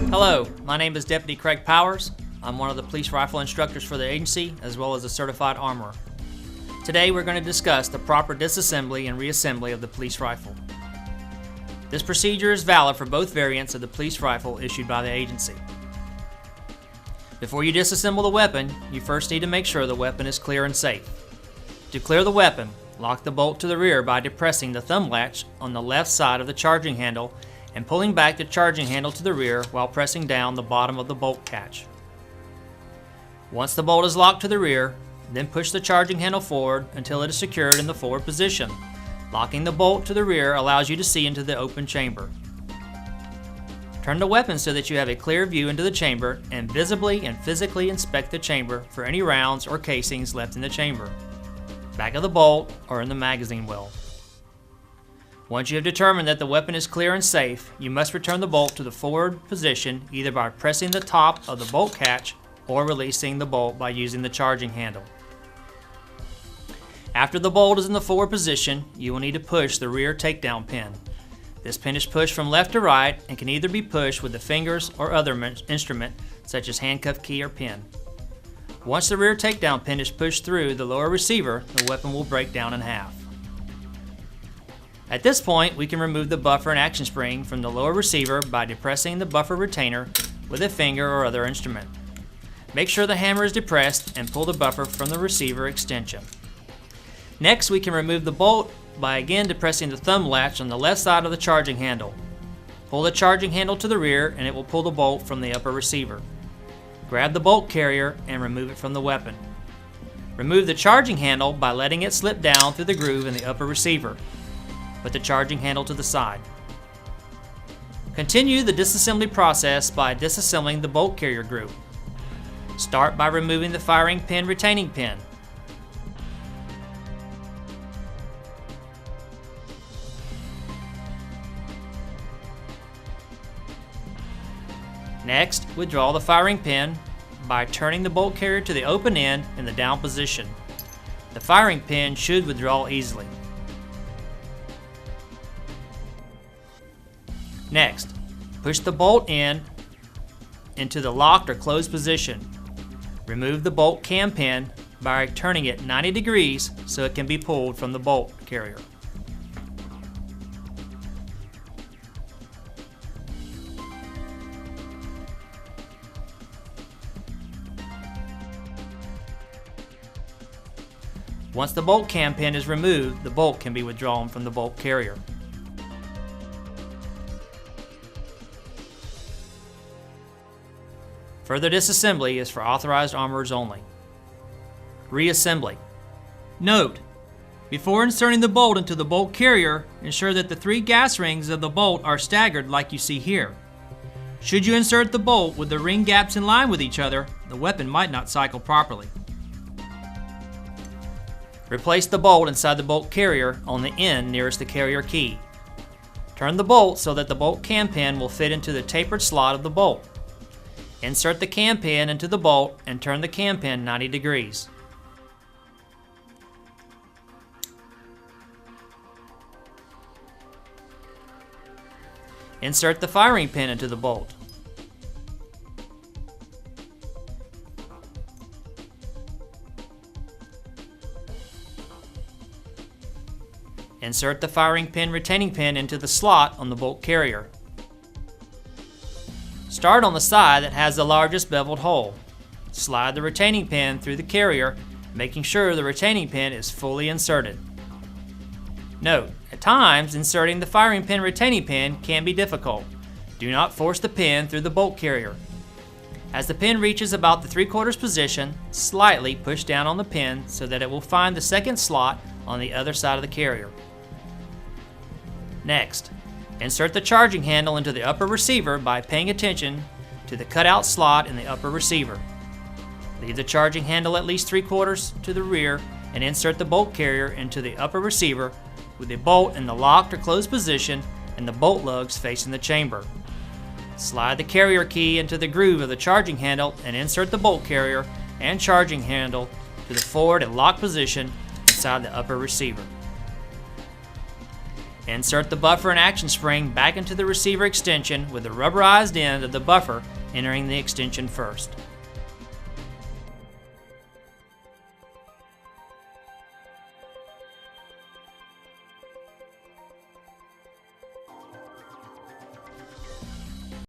Hello, my name is Deputy Craig Powers. I'm one of the police rifle instructors for the agency, as well as a certified armorer. Today we're going to discuss the proper disassembly and reassembly of the police rifle. This procedure is valid for both variants of the police rifle issued by the agency. Before you disassemble the weapon, you first need to make sure the weapon is clear and safe. To clear the weapon, lock the bolt to the rear by depressing the thumb latch on the left side of the charging handle and pulling back the charging handle to the rear while pressing down the bottom of the bolt catch. Once the bolt is locked to the rear, then push the charging handle forward until it is secured in the forward position. Locking the bolt to the rear allows you to see into the open chamber. Turn the weapon so that you have a clear view into the chamber and visibly and physically inspect the chamber for any rounds or casings left in the chamber, back of the bolt, or in the magazine well. Once you have determined that the weapon is clear and safe, you must return the bolt to the forward position either by pressing the top of the bolt catch or releasing the bolt by using the charging handle. After the bolt is in the forward position, you will need to push the rear takedown pin. This pin is pushed from left to right and can either be pushed with the fingers or other instrument such as handcuff key or pin. Once the rear takedown pin is pushed through the lower receiver, the weapon will break down in half. At this point, we can remove the buffer and action spring from the lower receiver by depressing the buffer retainer with a finger or other instrument. Make sure the hammer is depressed and pull the buffer from the receiver extension. Next, we can remove the bolt by again depressing the thumb latch on the left side of the charging handle. Pull the charging handle to the rear and it will pull the bolt from the upper receiver. Grab the bolt carrier and remove it from the weapon. Remove the charging handle by letting it slip down through the groove in the upper receiver. Put the charging handle to the side. Continue the disassembly process by disassembling the bolt carrier group. Start by removing the firing pin retaining pin. Next, withdraw the firing pin by turning the bolt carrier to the open end in the down position. The firing pin should withdraw easily. Next, push the bolt end into the locked or closed position. Remove the bolt cam pin by turning it 90 degrees so it can be pulled from the bolt carrier. Once the bolt cam pin is removed, the bolt can be withdrawn from the bolt carrier. Further disassembly is for authorized armorers only. Reassembly. Note: before inserting the bolt into the bolt carrier, ensure that the 3 gas rings of the bolt are staggered like you see here. Should you insert the bolt with the ring gaps in line with each other, the weapon might not cycle properly. Replace the bolt inside the bolt carrier on the end nearest the carrier key. Turn the bolt so that the bolt cam pin will fit into the tapered slot of the bolt. Insert the cam pin into the bolt and turn the cam pin 90 degrees. Insert the firing pin into the bolt. Insert the firing pin retaining pin into the slot on the bolt carrier. Start on the side that has the largest beveled hole. Slide the retaining pin through the carrier, making sure the retaining pin is fully inserted. Note: at times, inserting the firing pin retaining pin can be difficult. Do not force the pin through the bolt carrier. As the pin reaches about the 3/4 position, slightly push down on the pin so that it will find the second slot on the other side of the carrier. Next, insert the charging handle into the upper receiver by paying attention to the cutout slot in the upper receiver. Leave the charging handle at least 3/4 to the rear and insert the bolt carrier into the upper receiver with the bolt in the locked or closed position and the bolt lugs facing the chamber. Slide the carrier key into the groove of the charging handle and insert the bolt carrier and charging handle to the forward and locked position inside the upper receiver. Insert the buffer and action spring back into the receiver extension with the rubberized end of the buffer entering the extension first.